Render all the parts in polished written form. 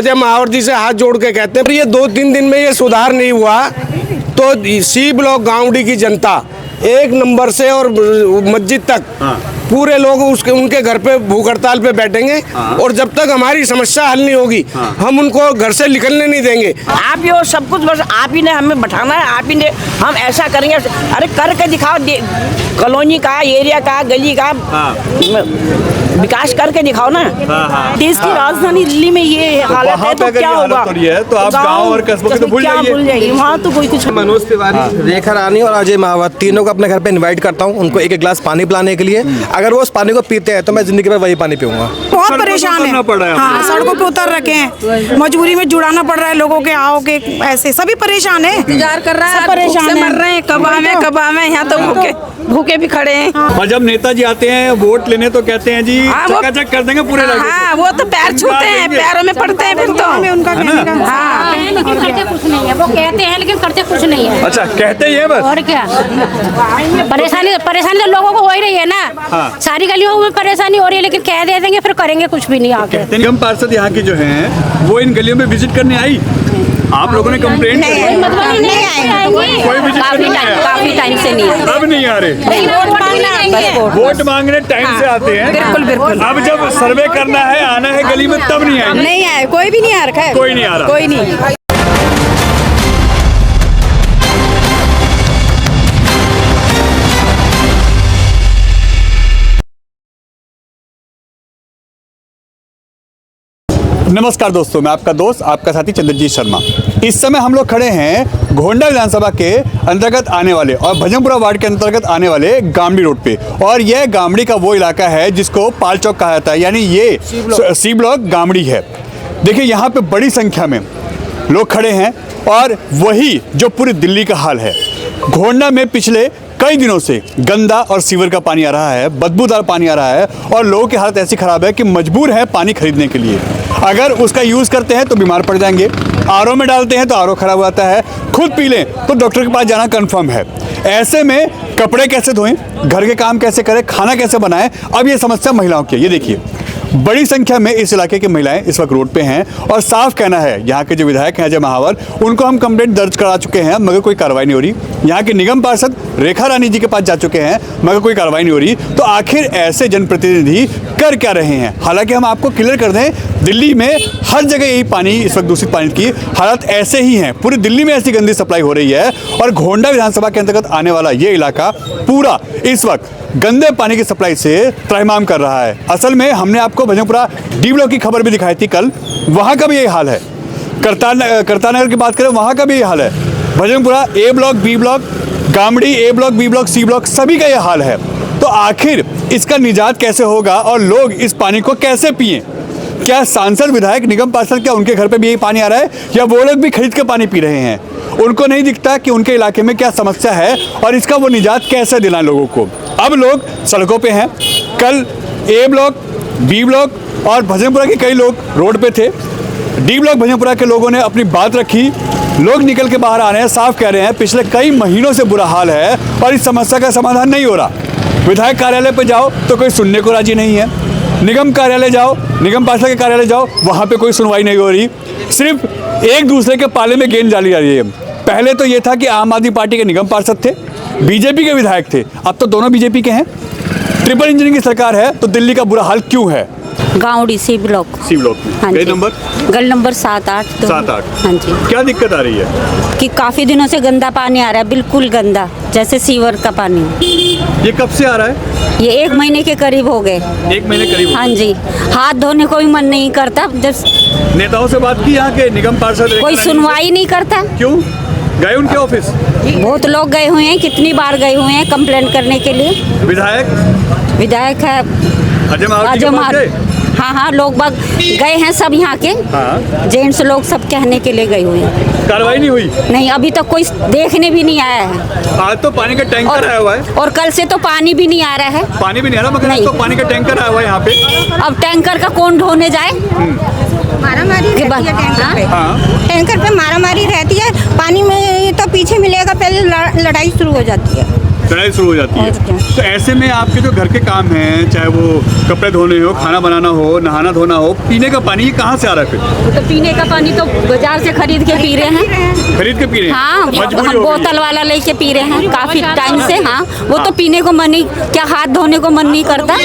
अजय महावर जी से हाथ जोड़ के कहते हैं, ये 2-3 दिन में ये सुधार नहीं हुआ तो सी ब्लॉक गांवडी की जनता एक नंबर से और मस्जिद तक पूरे लोग उनके घर पे भूख हड़ताल पे बैठेंगे और जब तक हमारी समस्या हल नहीं होगी हम उनको घर से निकलने नहीं देंगे। आप ही हो सब कुछ, बस आप ही ने हमें बैठाना है, आप ही ने हम ऐसा करेंगे। अरे करके दिखाओ, कॉलोनी का, एरिया का, गली का विकास करके दिखाओ ना। देश की राजधानी दिल्ली में ये हालत है तो क्या होगा? तो आप गाँव और कस्बों को भूल जाइए, वहाँ तो कोई कुछ। मनोज तिवारी, रेखा रानी और अजय महावर तीनों को अपने घर पे इनवाइट करता हूँ, उनको एक गिलास पानी पिलाने के लिए। अगर वो उस पानी को पीते हैं तो मैं जिंदगी में वही पानी पीऊंगा। बहुत परेशान है, हाँ, सड़कों पे उतर रखे हैं, मजबूरी में जुड़ाना पड़ रहा है लोगों के, आओ के ऐसे सभी परेशान है, इंतजार कर रहा है, परेशान मर रहे हैं, कब आवे यहाँ तो भूखे भी खड़े हैं। और जब नेताजी आते हैं वोट लेने तो कहते हैं जी चकाचक कर देंगे पूरे इलाके। हाँ, वो तो पैर छूते हैं, पैरों में पड़ते हैं, फिर तो उनका करते कुछ नहीं है, वो कहते हैं लेकिन करते कुछ नहीं है। अच्छा, कहते ही है बस। और क्या, परेशानी तो लोगों को हो ही रही है ना। सारी गलियों में परेशानी हो रही है, लेकिन कह दे देंगे फिर करेंगे कुछ भी नहीं आके। निगम पार्षद यहाँ की जो हैं वो इन गलियों में विजिट करने आई, आप लोगों ने कंप्लेंट की, कोई विजिट करने नहीं आया। काफी टाइम से नहीं है, अब नहीं आ रहे, वोट मांगने टाइम से आते हैं। बिल्कुल। अब जब सर्वे करना है, आना है गली में, तब नहीं आएंगे। नहीं आए, कोई भी नहीं आ रखा है, कोई नहीं आ रहा, कोई नहीं। नमस्कार दोस्तों, मैं आपका दोस्त, आपका साथी चंद्रजीत शर्मा। इस समय हम लोग खड़े हैं घोंडा विधानसभा के अंतर्गत आने वाले और भजनपुरा वार्ड के अंतर्गत आने वाले गामड़ी रोड पे। और यह गामड़ी का वो इलाका है जिसको पाल चौक कहा जाता है, यानी ये सी ब्लॉक गामड़ी है। देखिए यहाँ पे बड़ी संख्या में लोग खड़े हैं और वही जो पूरी दिल्ली का हाल है। घोंडा में पिछले कई दिनों से गंदा और सीवर का पानी आ रहा है, बदबूदार पानी आ रहा है और लोगों की हालत ऐसी ख़राब है कि मजबूर है पानी खरीदने के लिए। अगर उसका यूज़ करते हैं तो बीमार पड़ जाएंगे, आरओ में डालते हैं तो आरओ खराब हो जाता है, खुद पी लें तो डॉक्टर के पास जाना कन्फर्म है। ऐसे में कपड़े कैसे धोएं, घर के काम कैसे करें, खाना कैसे बनाएं, अब ये समस्या महिलाओं की है। ये देखिए बड़ी संख्या में इस इलाके की महिलाएं इस वक्त रोड पे हैं और साफ कहना है यहाँ के जो विधायक हैं अजय महावर, उनको हम कंप्लेंट दर्ज करा चुके हैं मगर कोई कार्रवाई नहीं हो रही। यहाँ के निगम पार्षद रेखा रानी जी के पास जा चुके हैं मगर कोई कार्रवाई नहीं हो रही। तो आखिर ऐसे जनप्रतिनिधि कर क्या रहे हैं? हालांकि हम आपको क्लियर कर दें, दिल्ली में हर जगह यही पानी, इस वक्त दूषित पानी की हालत ऐसे ही है, पूरी दिल्ली में ऐसी गंदी सप्लाई हो रही है और घोंडा विधानसभा के अंतर्गत आने वाला ये इलाका पूरा इस वक्त गंदे पानी की सप्लाई से त्रहिमाम कर रहा है। असल में हमने आपको भजनपुरा डी ब्लॉक की खबर भी दिखाई थी कल, वहाँ का भी यही हाल है। करतारनगर की बात करें, वहाँ का भी यही हाल है। Bhajanpura A block, B block, Gamri A block, B block, C block, सभी का यह हाल है। तो आखिर इसका निजात कैसे होगा और लोग इस पानी को कैसे पिएं? क्या सांसद, विधायक, निगम पार्षद, क्या उनके घर पे भी यही पानी आ रहा है या वो लोग भी खरीद के पानी पी रहे हैं? उनको नहीं दिखता कि उनके इलाके में क्या समस्या है और इसका वो निजात कैसे दिलाएं लोगों को। अब लोग सड़कों पे हैं। कल ए ब्लॉक, बी ब्लॉक और भजनपुरा के कई लोग रोड पे थे। डी ब्लॉक भजनपुरा के लोगों ने अपनी बात रखी, लोग निकल के बाहर आ रहे हैं, साफ कह रहे हैं पिछले कई महीनों से बुरा हाल है और इस समस्या का समाधान नहीं हो रहा। विधायक कार्यालय पे जाओ तो कोई सुनने को राजी नहीं है, निगम कार्यालय जाओ, निगम पार्षद के कार्यालय जाओ, वहाँ पे कोई सुनवाई नहीं हो रही, सिर्फ एक दूसरे के पाले में गेंद डाली जा रही है। पहले तो ये था कि आम आदमी पार्टी के निगम पार्षद थे, बीजेपी के विधायक थे, अब तो दोनों बीजेपी के हैं। ट्रिपल इंजन की सरकार है तो दिल्ली का बुरा हाल क्यों है? गाँवडी सी ब्लॉक में हाँ जी। नंबर गल नंबर 7-8 7-8 हाँ जी। क्या दिक्कत आ रही है? कि काफी दिनों से गंदा पानी आ रहा है, बिल्कुल गंदा, जैसे सीवर का पानी। ये कब से आ रहा है? ये 1 महीने के करीब हो गए। 1 महीने करीब? हाँ जी। हाथ धोने को भी मन नहीं करता। जब नेताओं से बात की यहाँ के निगम पार्षद, कोई सुनवाई नहीं करता। क्यों गए उनके ऑफिस? बहुत लोग गए हुए हैं, कितनी बार गए हुए हैं कंप्लेंट करने के लिए। विधायक है अजय महावर। हाँ, लोग बाग गए हैं सब यहाँ के। जेंट्स लोग सब कहने के लिए गए हुए हैं। कार्रवाई नहीं हुई? नहीं, अभी तक कोई देखने भी नहीं आया है। आज तो पानी का टैंकर आया हुआ है और कल से तो पानी भी नहीं आ रहा है। पानी भी नहीं आ रहा मगर तो पानी का टैंकर आया हुआ है यहाँ पे। अब टैंकर का कौन ढोने जाए? मारामारी रहती है टैंकर पे। टैंकर पे मारामारी रहती है, पानी में तो पीछे मिलेगा, पहले लड़ाई शुरू हो जाती है। लड़ाई शुरू हो जाती है। तो ऐसे में आपके जो घर के काम हैं, चाहे वो कपड़े धोने हो, खाना बनाना हो, नहाना धोना हो, पीने का पानी ये कहाँ से आ रहा है फिर? तो पीने का पानी तो बाजार से खरीद के पी रहे हैं। खरीद के पी रहे हैं? हाँ, मजबूरी हम हो गई है। बोतल वाला लेके पी रहे हैं काफी टाइम से। हाँ, वो तो पीने को मन नहीं, क्या हाथ धोने को मन नहीं करता।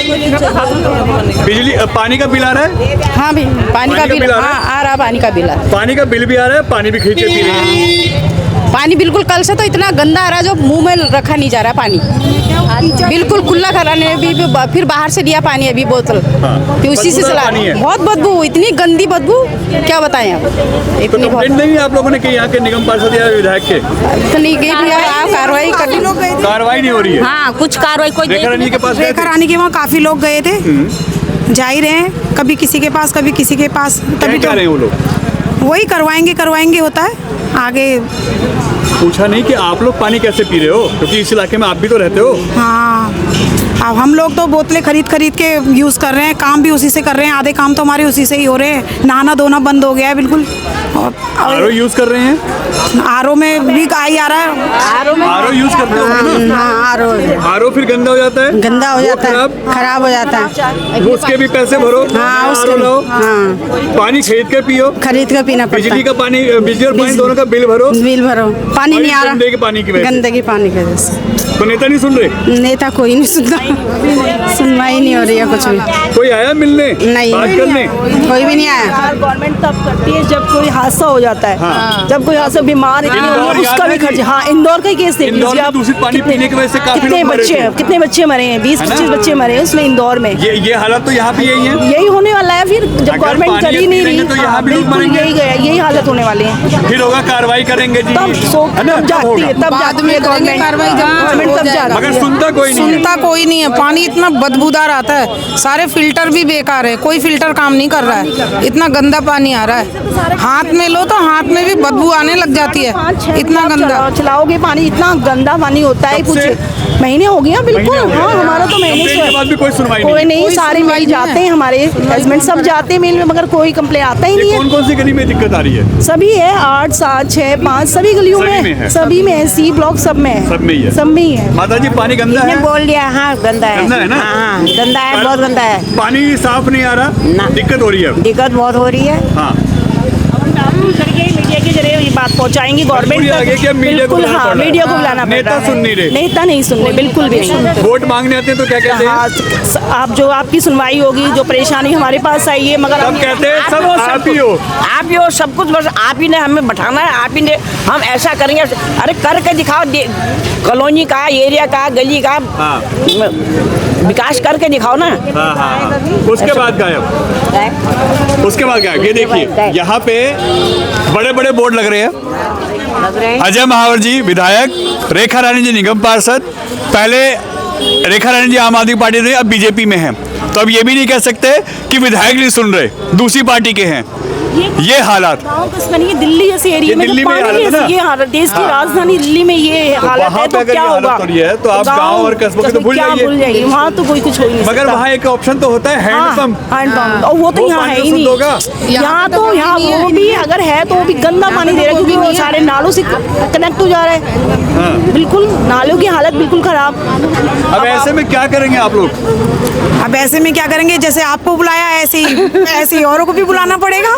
बिजली पानी का बिल आ रहा है? हाँ भी पानी का बिल आ रहा, पानी का बिल पानी का बिल भी आ रहा है, पानी भी खरीद के पी रहे हैं। पानी बिल्कुल कल से तो इतना गंदा आ रहा है जो मुंह में रखा नहीं जा रहा पानी, बिल्कुल खुला कराने भी फिर बाहर से लिया पानी अभी बोतल, फिर उसी से चला। बहुत बदबू, इतनी गंदी बदबू क्या बताएं आप। इतनी कंप्लेंट नहीं आप लोगों ने की यहाँ के निगम पार्षद या विधायक के? कार्रवाई कर, कार्रवाई नहीं हो रही है। हाँ, कुछ कार्रवाई कोई रेखा रानी के पास गए थे? रानी के वहाँ काफी लोग गए थे, जा ही रहे हैं, कभी किसी के पास कभी किसी के पास। तभी क्या तो रहे हैं वो लोग? वही करवाएंगे होता है आगे। पूछा नहीं कि आप लोग पानी कैसे पी रहे हो, क्योंकि इस इलाके में आप भी तो रहते हो। हाँ, अब हम लोग तो बोतलें खरीद के यूज़ कर रहे हैं, काम भी उसी से कर रहे हैं, आधे काम तो हमारे उसी से ही हो रहे हैं। नहाना धोना बंद हो गया है बिल्कुल। आरओ यूज कर रहे हैं? आरओ में भी आई आ रहा है। आरओ यूज करते हो? आरओ फिर गंदा हो जाता है, गंदा हो जाता है, खराब खराब हो जाता है। उसके भी पैसे भरो। हाँ, उसके RO लाओ। हाँ, पानी खरीद के पियो, खरीद कर पीना पड़ता बिजली है। का पानी, बिजली और पानी दोनों का बिल भरो। बिल भरो, पानी नहीं आ रहा, गंदे के पानी की वजह से। गंदगी पानी की वजह से। तो नेता नहीं सुन रहे? नेता कोई नहीं सुनता, सुनवाई नहीं हो रही है कुछ भी। कोई आया मिलने, नहीं, बात करने? कोई भी नहीं आया। गवर्नमेंट तब करती है जब कोई हादसा हो जाता है। जब कोई हादसा, बीमार इतनी इंदौर होती है, याद उसका है भी जी? खर्च। हाँ, इंदौर का ही केस देख इंदौर लीजिए में आप। दूषित पानी पीने की वजह से काफी कितने लोग मरे बच्चे थे। हैं, कितने बच्चे मरे हैं, 20-25 बच्चे मरे हैं उसमें इंदौर में। ये हालत तो यहाँ भी यही है। यही होने वाला है फिर, जब अगर गवर्नमेंट पानी कर ही नहीं पीएंगे रही। तो यहाँ भी लोग बिल्कुल मरेंगे। यही गया, यही हालत होने वाली है। फिर होगा कार्रवाई करेंगे जी, तब है ना? तब जाती होगा। है, तब जाती है गवर्नमेंट। गवर्नमेंट तब जाती मगर है। सुनता कोई नहीं है। सुनता कोई नहीं है। पानी इतना बदबूदार आता है, सारे फिल्टर भी बेकार है, कोई फिल्टर काम नहीं कर रहा है, इतना गंदा पानी आ रहा है। हाथ में लो तो हाथ में भी बदबू आने लग जाती है, इतना गंदा। चलाओगे पानी, इतना गंदा पानी होता है। कुछ महीने हो गया बिल्कुल। हाँ, हमारा तो महीने कंप्लेंट के बाद भी कोई सुनवाई कोई नहीं। नहीं, सारे मेल जाते हैं, हमारे हस्बैंड सब जाते हैं मेल में, मगर कोई कंप्लेन आता ही नहीं है। कौन कौन सी गली में दिक्कत आ रही है? सभी है, 8, 7, 6, 5 सभी गलियों सभी में में है। सभी में है, सी ब्लॉक सब में है। सब में ही है। सब में ही है। माता जी पानी गंदा है? बोल दिया, हाँ गंदा है। गंदा है ना? हाँ, गंदा है, बहुत गंदा है। पानी साफ नहीं आ रहा, दिक्कत हो रही है। दिक्कत बहुत हो रही है। हाँ, मीडिया के जरिए ये बात पहुंचाएंगी गवर्नमेंट मजबूरी आ गई कि अब मीडिया को बिल्कुल। बुलाना हाँ, पड़ रहा है। मीडिया को बुलाना पड़ नेता रहा है। सुन नहीं रहे। नेता नहीं सुन रहे, बिल्कुल भी नहीं। वोट मांगने आते हैं तो क्या कहते हैं? हाँ, आप जो आपकी सुनवाई होगी, जो परेशानी हमारे पास आई है, मगर सब कहते हैं सब आप ही हो। आप ही हो, सब कुछ बस आप ही ने हमें बैठाना है, आप ही ने, हम ऐसा करेंगे। अरे करके दिखाओ, कॉलोनी का, एरिया का, गली का विकास करके दिखाओ ना। हाँ। उसके बाद गायब, उसके बाद गायब। ये देखिए यहाँ पे बड़े बड़े बोर्ड लग रहे हैं। अजय महावर जी विधायक, रेखा रानी जी निगम पार्षद। पहले रेखा रानी जी आम आदमी पार्टी थे, अब बीजेपी में हैं, तो अब ये भी नहीं कह सकते कि विधायक नहीं सुन रहे, दूसरी पार्टी के हैं। ये हालात गाँव किसमें नहीं है, दिल्ली जैसे एरिया में दिल्ली तो में पानी हालत है ना? ये हालत, देश की राजधानी दिल्ली में ये हालत वहाँ है, पे तो अगर क्या ये हालत होगा? हो रही है, तो आप गाँव और कस्बों के तो भूल क्या जाइए। भूल जाइए, वहाँ तो कोई कुछ हो ही नहीं मगर सकता। वहाँ एक ऑप्शन तो होता है हैंडपंप। हैंडपंप, और वो तो यहाँ पानी है तो ही शुद्ध नहीं। होगा। यहाँ तो यहाँ वो भी अगर है तो वो भी गंदा पानी दे रहा है, क्योंकि वो सारे नालों से कनेक्ट हो जा रहा है। बिल्कुल नालों की हालत बिल्कुल खराब। अब ऐसे में क्या करेंगे आप लोग? अब ऐसे में क्या करेंगे, जैसे आपको बुलाया ऐसे ही औरों को भी बुलाना पड़ेगा,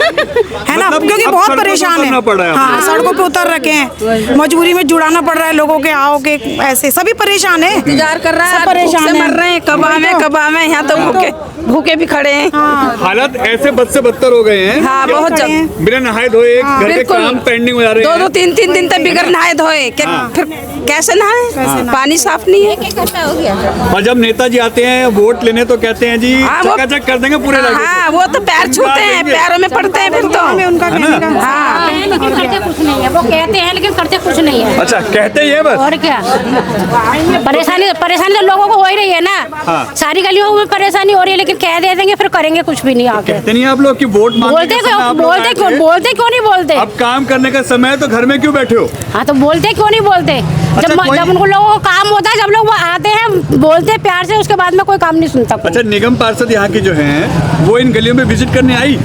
है ना, मतलब क्योंकि अब बहुत सड़कों पे परेशान उतरना है। पड़ रहा है हाँ, आपको। सड़कों पे उतर रखे हैं, मजबूरी में जुड़ाना पड़ रहा है लोगों के, आओ के ऐसे सभी परेशान है, इंतजार कर रहा है, सब परेशान भूख से है। मर रहे हैं, कब आवे यहाँ तो भूखे भी खड़े हैं। हालात ऐसे बद से बदतर हो गए हैं। हाँ, बहुत जल्द। बिना नहाए धोए घर के बिल्कुल। काम पेंडिंग हो जा रहे हैं। 2-2 3-3 दिन तक बिगर नहाए धोए, फिर कैसे नहाए? पानी साफ नहीं है। और जब नेताजी आते हैं वोट लेने तो कहते हैं जी हाँ, वो- चकाचक कर देंगे पूरे इलाके को। हाँ, वो तो पैर छूते हैं, पैरों में पड़ते हैं फिर तो। उनका है कहने ना? का हाँ, लेकिन करते कुछ नहीं है, वो कहते हैं लेकिन करते कुछ नहीं है। अच्छा कहते ही है बस। और क्या, परेशानी परेशानी तो लोगों को हो ही रही है ना। सारी गलियों में परेशानी हो रही है, लेकिन कह दे देंगे फिर करेंगे कुछ भी नहीं आके। कहते नहीं आप लोग कि वोट मांगने बोलते के समय क्यों, आप लोग आए थे। बोलते क्यों नहीं बोलते? अब काम करने का समय है तो घर में क्यों बैठे हो? हाँ, तो बोलते क्यों नहीं बोलते? अच्छा, जब उनको लोगों को काम होता है, जब लोग वो आते हैं बोलते हैं प्यार से, उसके बाद में कोई काम नहीं सुनता कोई। अच्छा निगम पार्षद यहाँ की जो हैं वो इन गलियों में विजिट करने आई,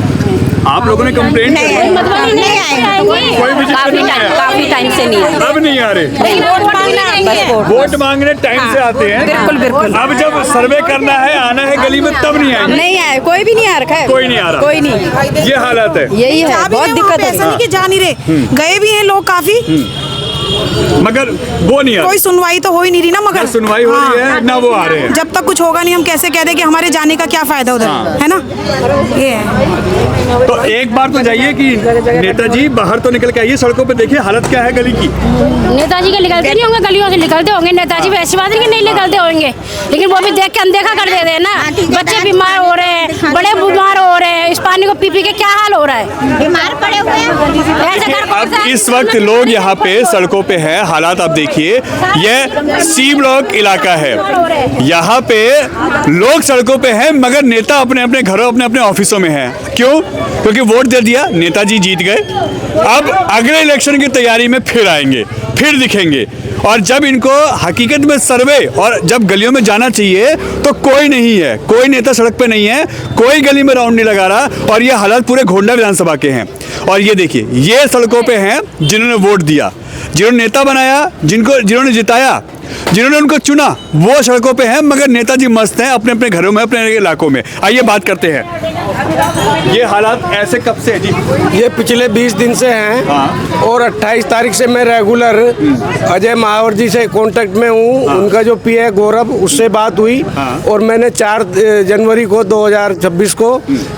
आप लोगों ने कंप्लेंट नहीं, की? मधुबनी नहीं आएंगे कोई विजिट नहीं आया? काफी टाइम से नहीं है। अब नहीं आ रहे? वोट मांगना बस वोट। वोट मांगने टाइम से आते हैं। बिल्कुल, बिल्कुल। अब जब सर्वे करना है, आना है गली में, तब नहीं आएंगे? नहीं आए, कोई भी नहीं आ रखा है। कोई नहीं आ रहा? कोई नहीं, ये हालत है। यही है, जा भी बहुत रहे वहाँ दिक्कत पे, है। ऐसा नहीं कि जा नहीं रहे, गए भी हैं लोग काफी, मगर वो नहीं आ रहा। कोई सुनवाई तो हो ही नहीं रही ना। मगर ना सुनवाई हो रही है, ना वो आ रहे हैं। जब तक कुछ होगा नहीं, हम कैसे कह दें कि हमारे जाने का क्या फायदा उधर, है ना। ये है। तो एक बार तो जाइए कि नेताजी बाहर तो निकल के आइए, सड़कों पे देखिए हालत क्या है गली की। नेताजी के निकलते नहीं होंगे, गलियों से निकलते होंगे नेताजी, वैसी बात नहीं कि नहीं निकलते होंगे, लेकिन वो भी देख के अनदेखा कर देते हैं ना। बच्चे बीमार हो रहे हैं, बड़े बीमार हो रहे हैं, इस पानी को पी पी के क्या हाल हो रहा है, बीमार पड़े हुए हैं। ऐसे कर कौन अब सा- इस वक्त लोग यहाँ पे सड़कों पे हैं, हालात आप देखिए। यह सी ब्लॉक इलाका है, यहाँ पे लोग सड़कों पे हैं, मगर नेता अपने अपने घरों, अपने अपने ऑफिसों में हैं। क्यों? क्योंकि वोट दे दिया, नेताजी जीत गए। अब अगले इलेक्शन की तैयारी में फिर आएंगे, फिर दिखेंगे। और जब इनको हकीकत में सर्वे और जब गलियों में जाना चाहिए तो कोई नहीं है, कोई नेता सड़क पे नहीं है, कोई गली में राउंड नहीं लगा रहा। और ये हालात पूरे घोंडा विधानसभा के हैं। और ये देखिए, ये सड़कों पे हैं जिन्होंने वोट दिया, जिन्होंने नेता बनाया, जिन्होंने जिताया, जिन्होंने उनको चुना, वो सड़कों पे हैं, मगर नेताजी मस्त हैं अपने अपने घरों में, अपने इलाकों में। आइए बात करते हैं। ये हालात ऐसे कब से है जी? ये पिछले 20 दिन से हैं। हाँ। और 28 तारीख से मैं रेगुलर अजय महावर जी से कांटेक्ट में हूँ। हाँ। उनका जो पीए गौरव, उससे बात हुई। हाँ। और मैंने 4 जनवरी को 2026 को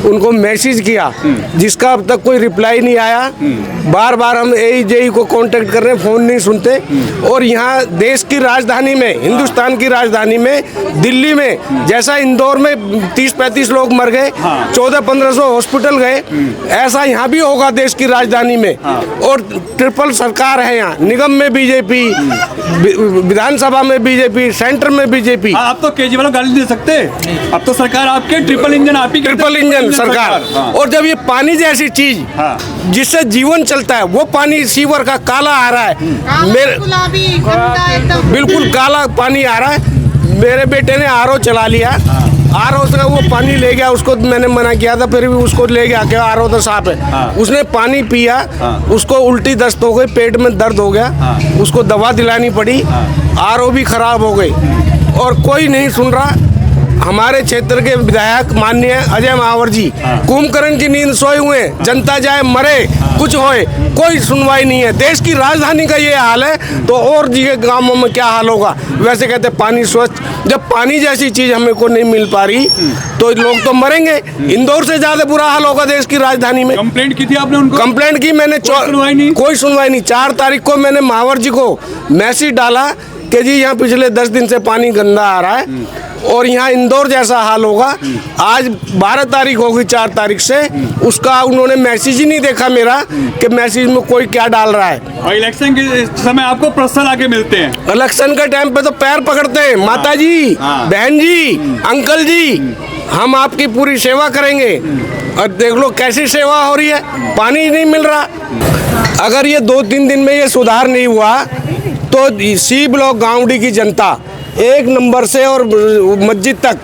उनको मैसेज किया, जिसका अब तक कोई रिप्लाई नहीं आया। बार बार हम AEJ को कांटेक्ट कर रहे हैं, फ़ोन नहीं सुनते। और यहाँ देश की राजधानी में, हिंदुस्तान की राजधानी में, दिल्ली में, जैसा इंदौर में 30-35 लोग मर गए, 1400-1500 हॉस्पिटल गए, ऐसा यहाँ भी होगा देश की राजधानी में। और ट्रिपल सरकार है यहाँ, निगम में बीजेपी, विधानसभा में बीजेपी, सेंटर में बीजेपी। आप तो केजरीवाल को गाली दे सकते, अब तो सरकार आपके ट्रिपल इंजन, आप ही के ट्रिपल इंजन सरकार। हाँ। और जब ये पानी जैसी चीज हाँ। जिससे जीवन चलता है, वो पानी सीवर का काला आ रहा है, मेरे बिल्कुल काला पानी आ रहा है। मेरे बेटे ने RO चला लिया, RO से वो पानी ले गया, उसको मैंने मना किया था, फिर भी उसको ले गया कि RO तो साफ है। उसने पानी पिया, उसको उल्टी दस्त हो गई, पेट में दर्द हो गया, उसको दवा दिलानी पड़ी, RO भी खराब हो गई। और कोई नहीं सुन रहा। हमारे क्षेत्र के विधायक माननीय अजय महावर जी कुंभकर्ण की नींद सोए हुए, जनता जाए मरे, कुछ होए, कोई सुनवाई नहीं है। देश की राजधानी का ये हाल है तो और जी के गांवों में क्या हाल होगा। वैसे कहते पानी स्वच्छ, जब पानी जैसी चीज हमें को नहीं मिल पा रही तो लोग तो मरेंगे। इंदौर से ज्यादा बुरा हाल होगा देश की राजधानी में। कंप्लेंट की थी आपने उनको? कंप्लेंट की मैंने, कोई सुनवाई नहीं। 4 तारीख को मैंने महावर जी को मैसेज डाला कि जी यहाँ पिछले 10 दिन से पानी गंदा आ रहा है और यहाँ इंदौर जैसा हाल होगा। आज 12 तारीख होगी, 4 तारीख से उसका उन्होंने मैसेज ही नहीं देखा मेरा कि मैसेज में कोई क्या डाल रहा है। और इलेक्शन के समय आपको पर्सन आके मिलते हैं? इलेक्शन के टाइम पे तो पैर पकड़ते हैं, माता जी, बहन जी, अंकल जी, हम आपकी पूरी सेवा करेंगे। और देख लो कैसी सेवा हो रही है, पानी ही नहीं मिल रहा। अगर ये 2-3 दिन में ये सुधार नहीं हुआ तो सी ब्लॉक गांवडी की जनता एक नंबर से और मस्जिद तक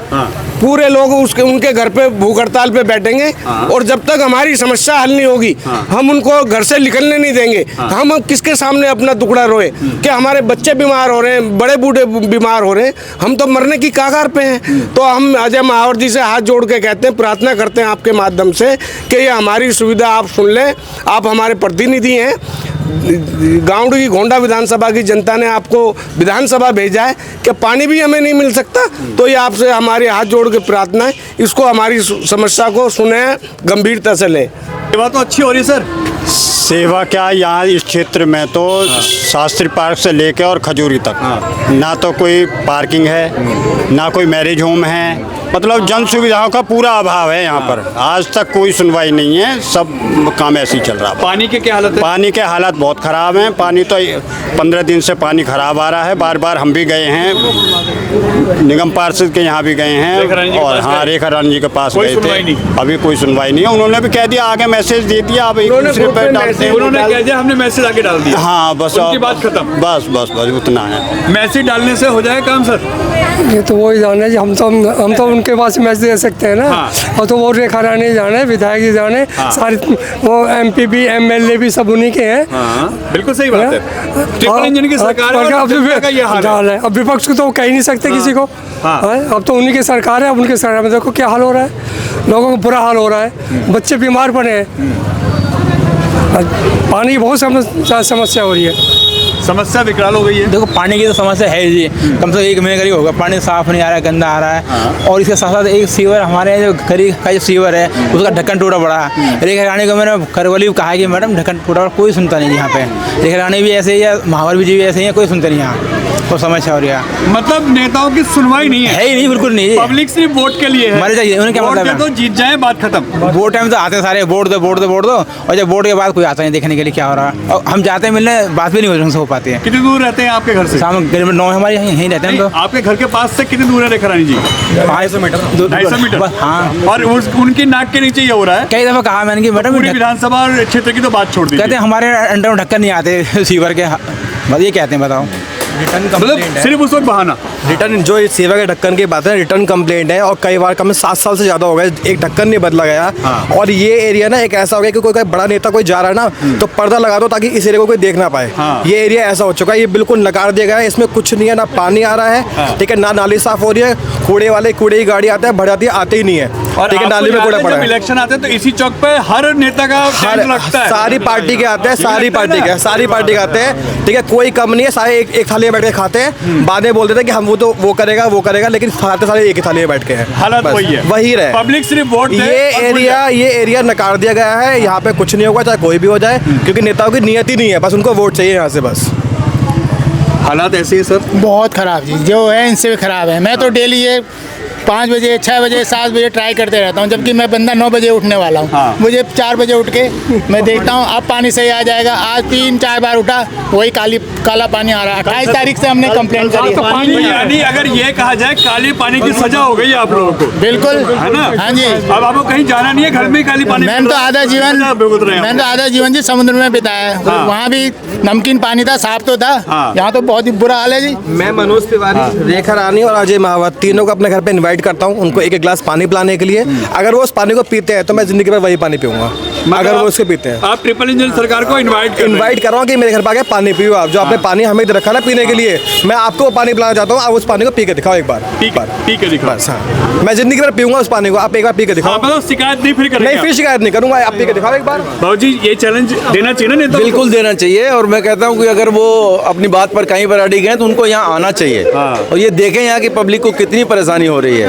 पूरे लोग उनके घर पे भूख हड़ताल पे बैठेंगे। और जब तक हमारी समस्या हल नहीं होगी, हम उनको घर से निकलने नहीं देंगे। हम किसके सामने अपना टुकड़ा रोए कि हमारे बच्चे बीमार हो रहे हैं, बड़े बूढ़े बीमार हो रहे हैं, हम तो मरने की कगार पे हैं। तो हम अजय महावर जी से हाथ जोड़ के कहते हैं, प्रार्थना करते हैं आपके माध्यम से कि ये हमारी सुविधा आप सुन लें। आप हमारे प्रतिनिधि हैं, गांवडी की गोंडा विधानसभा की जनता ने आपको विधानसभा भेजा है कि पानी भी हमें नहीं मिल सकता। तो ये आपसे हमारे हाथ जोड़ के प्रार्थना है, इसको हमारी समस्या को सुने, गंभीरता से लें। सेवा तो अच्छी हो रही है सर। सेवा क्या, यहाँ इस क्षेत्र में तो शास्त्री पार्क से लेकर और खजूरी तक ना तो कोई पार्किंग है, ना कोई मैरिज होम है, मतलब जन सुविधाओं का पूरा अभाव है यहाँ पर। आज तक कोई सुनवाई नहीं है, सब काम ऐसे ही चल रहा है। पानी के क्या हालत है? पानी के हालात बहुत ख़राब हैं। पानी तो 15 दिन से पानी ख़राब आ रहा है। बार बार हम भी गए हैं, निगम पार्षद के यहाँ भी गए हैं, और हाँ रेखा रानी जी के पास गए थे, अभी कोई सुनवाई नहीं है। उन्होंने भी कह दिया, आगे मैसेज दे दिया, अब एक दूसरे पर से उन्होंने कह दिया, हमने मैसेज आके डाल दिया। हाँ बस उनकी बात खत्म। बस बस बस उतना है। मैसेज डालने से हो जाए काम सर? ये तो वही जाने जी, हम तो उनके पास मैसेज दे सकते हैं ना। हाँ। और तो वो रेखा रानी जाने, विधायक जी जाने, सारे वो MP भी MLA भी सब उन्हीं के हैं। हाँ बिल्कुल सही बात है। ट्रिपल इंजन की सरकार है और जनता का ये हाल है। अब विपक्ष को तो कह ही नहीं सकते किसी को। अब तो उन्हीं की सरकार है, अब उनकी सरकार में देखो क्या हाल हो रहा है, लोगों को बुरा हाल हो रहा है, बच्चे बीमार पड़े हैं, पानी की बहुत समस्या हो रही है, समस्या विकराल हो गई है। देखो पानी की तो समस्या है जी, कम से कम 1 महीने करीब होगा, पानी साफ नहीं आ रहा है, गंदा आ रहा है। और इसके साथ साथ एक सीवर हमारे जो गरीब का जो सीवर है उसका ढक्कन टूटा पड़ा है। रेखा रानी को मैंने खरगोली कहा कि मैडम ढक्कन टूटा, कोई सुनता नहीं यहाँ पे। रेखा रानी भी ऐसे ही है, महावर जी भी ऐसे ही है, कोई सुनता नहीं यहाँ, तो समस्या हो रही है। मतलब नेताओं की सुनवाई नहीं है ही नहीं, बिल्कुल नहीं। पब्लिक सिर्फ वोट के लिए है, मर जाइए, उन्हें क्या मतलब है, तो जीत जाए, बात खत्म। वोट टाइम तो आते हैं सारे, वोट दो वोट दो वोट दो, और जब वोट के बाद कोई आता नहीं देखने के लिए क्या हो रहा है। और हम जाते हैं मिलने, बात भी नहीं हो पाती है। कितनी दूर रहते हैं आपके घर से? शाम करीब 9 हमारे यहीं रहते हैं। तो आपके घर के पास से कितनी दूर है रेखा रानी जी? 250 मीटर। 250 मीटर। हाँ। और उनकी नाक के नीचे ये हो रहा है। कई दफा कहा मैंने कि मैडम पूरी विधानसभा क्षेत्र की तो बात छोड़ दी। कहते हैं हमारे अंडर में ढक्कन नहीं आते सीवर के, बस ये कहते हैं, बताओ। मतलब सिर्फ उस वक्त बहाना। रिटर्न जो सेवा के ढक्कन की बात है, रिटर्न कंप्लेंट है, और कई बार कम 7 साल से ज़्यादा हो गए, एक ढक्कन नहीं बदला गया। और ये एरिया ना एक ऐसा हो गया कि कोई बड़ा नेता कोई जा रहा है ना, तो पर्दा लगा दो ताकि इस एरिया को कोई देख ना पाए। ये एरिया ऐसा हो चुका है, ये बिल्कुल नकार दिया गया है, इसमें कुछ नहीं है, ना पानी आ रहा है, ठीक है, ना नाली साफ हो रही है, कूड़े की गाड़ी आता है, भर जाती है, आते ही नहीं है, ठीक है, नाली में कूड़ा पड़ा है। इलेक्शन आते हैं तो इसी चौक पे हर नेता का लगता है, सारी पार्टी के आते हैं, सारी पार्टी के आते हैं, ठीक है, कोई कम नहीं है, सारे एक थाली में बैठ के खाते हैं। बाद में बोल देते हैं कि हम वो करेगा, लेकिन खाते सारे एक ही थाली में बैठ के हैं। हालत वही रहे, पब्लिक सिर्फ वोट दे। ये एरिया नकार दिया गया है, यहाँ पे कुछ नहीं होगा, चाहे कोई भी हो जाए, क्योंकि नेताओं की नियत ही नहीं है, बस उनको वोट चाहिए यहाँ से बस। हालात ऐसे ही सर, बहुत ख़राब जी, जो है इनसे भी ख़राब है। मैं तो डेली ये 5 बजे 6 बजे 7 बजे ट्राई करते रहता हूँ, जबकि मैं बंदा 9 बजे उठने वाला हूँ। मुझे 4 बजे उठ के मैं देखता हूँ अब पानी सही आ जाएगा। आज 3-4 बार उठा, वही काला पानी आ रहा है। 28 तारीख से हमने कंप्लेंट करी है। यानी अगर ये कहा जाए काली पानी की सजा हो गई है आप लोगों को? बिल्कुल, है ना? हाँ जी। अब आपको कहीं जाना नहीं है, घर में काली पानी। मैंने तो आधा जीवन जी समुद्र में बिताया है। वहाँ भी नमकीन पानी था, साफ तो था, यहाँ तो बहुत ही बुरा हाल है जी। मैं मनोज तिवारी, रेखा रानी और अजय महावत तीनों को अपने घर पे इनवाइट करता हूँ, उनको एक गिलास पानी पिलाने के लिए। अगर वो उस पानी को पीते हैं तो मैं जिंदगी में वही पानी पीऊंगा, अगर वो उसके पीते हैं। आप ट्रिपल इंजन सरकार को इनवाइट कर रहा हूँ कि मेरे घर पे आके पानी पियो आप, जो आपने पानी हमें दे रखा ना पीने के लिए, मैं आपको पानी पिलाना चाहता हूँ। आप उस पानी को पी के दिखाओ एक बार, पी के दिखाओ बस। हाँ, मैं जिंदगी में पीऊंगा उस पानी को, आप एक बार पी के दिखाओ। मतलब शिकायत नहीं फिर शिकायत नहीं करूंगा, आप पी के दिखाओ एक बार। बाबूजी ये चैलेंज देना चाहिए ना? बिल्कुल देना चाहिए, और मैं कहता हूँ कि अगर वो अपनी बात पर कहीं पर अड़ी गए तो उनको यहाँ आना चाहिए और ये देखें यहाँ की पब्लिक को कितनी परेशानी हो रही है।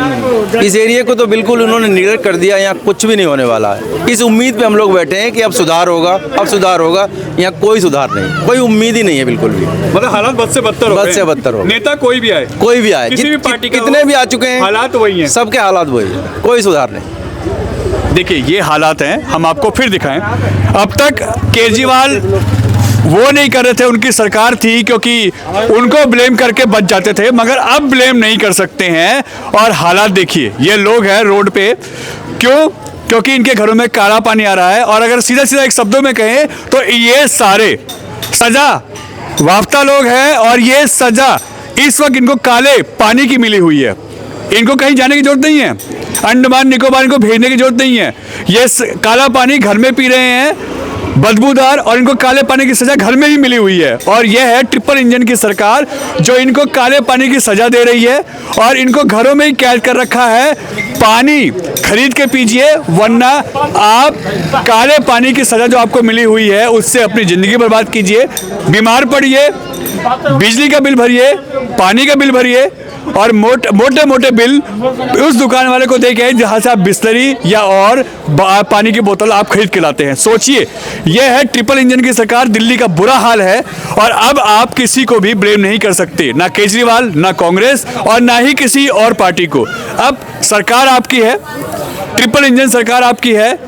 इस एरिया को तो बिल्कुल उन्होंने निगलेक्ट कर दिया, यहाँ कुछ भी नहीं होने वाला है। इस उम्मीद पे हम लोग बैठे हैं कि अब सुधार होगा, यहाँ कोई सुधार नहीं, कोई उम्मीद ही नहीं है बिल्कुल भी। मतलब हालात बद से बदतर हो। नेता कोई भी आए, किसी भी पार्टी कितने भी आ चुके हैं, हालात वही हैं, सबके हालात वही है, कोई सुधार नहीं। देखिए ये हालात हैं, हम आपको फिर दिखाएं। अब तक केजरीवाल वो नहीं कर रहे थे, उनकी सरकार थी, क्योंकि उनको ब्लेम करके बच जाते थे, मगर अब ब्लेम नहीं कर सकते हैं। और हालात देखिए, ये लोग हैं रोड पे, क्यों? क्योंकि इनके घरों में काला पानी आ रहा है। और अगर सीधा सीधा एक शब्दों में कहें तो ये सारे सजा वाफ्ता लोग हैं, और ये सजा इस वक्त इनको काले पानी की मिली हुई है। इनको कहीं जाने की जरूरत नहीं है, अंडमान निकोबार को भेजने की जरूरत नहीं है। ये काला पानी घर में पी रहे हैं, बदबूदार, और इनको काले पानी की सजा घर में ही मिली हुई है। और यह है ट्रिपल इंजन की सरकार जो इनको काले पानी की सजा दे रही है और इनको घरों में ही कैद कर रखा है। पानी खरीद के पीजिए, वरना आप काले पानी की सजा जो आपको मिली हुई है उससे अपनी जिंदगी बर्बाद कीजिए, बीमार पड़िए, बिजली का बिल भरिए, पानी का बिल भरिए, और मोटे मोटे बिल उस दुकान वाले को दे के जहाँ से आप बिस्लरी या और पानी की बोतल आप खरीद के लाते हैं। सोचिए, यह है ट्रिपल इंजन की सरकार, दिल्ली का बुरा हाल है। और अब आप किसी को भी ब्लेम नहीं कर सकते, ना केजरीवाल, ना कांग्रेस, और ना ही किसी और पार्टी को। अब सरकार आपकी है, ट्रिपल इंजन सरकार आपकी है,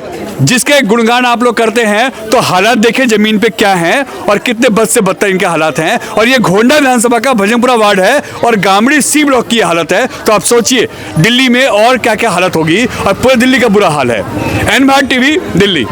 जिसके गुणगान आप लोग करते हैं। तो हालात देखें जमीन पे क्या हैं और कितने बद से बदतर इनके हालात हैं। और ये घोंडा विधानसभा का भजनपुरा वार्ड है और गामड़ी C ब्लॉक की हालत है। तो आप सोचिए दिल्ली में और क्या क्या हालत होगी, और पूरे दिल्ली का बुरा हाल है। N Bharat TV, Delhi.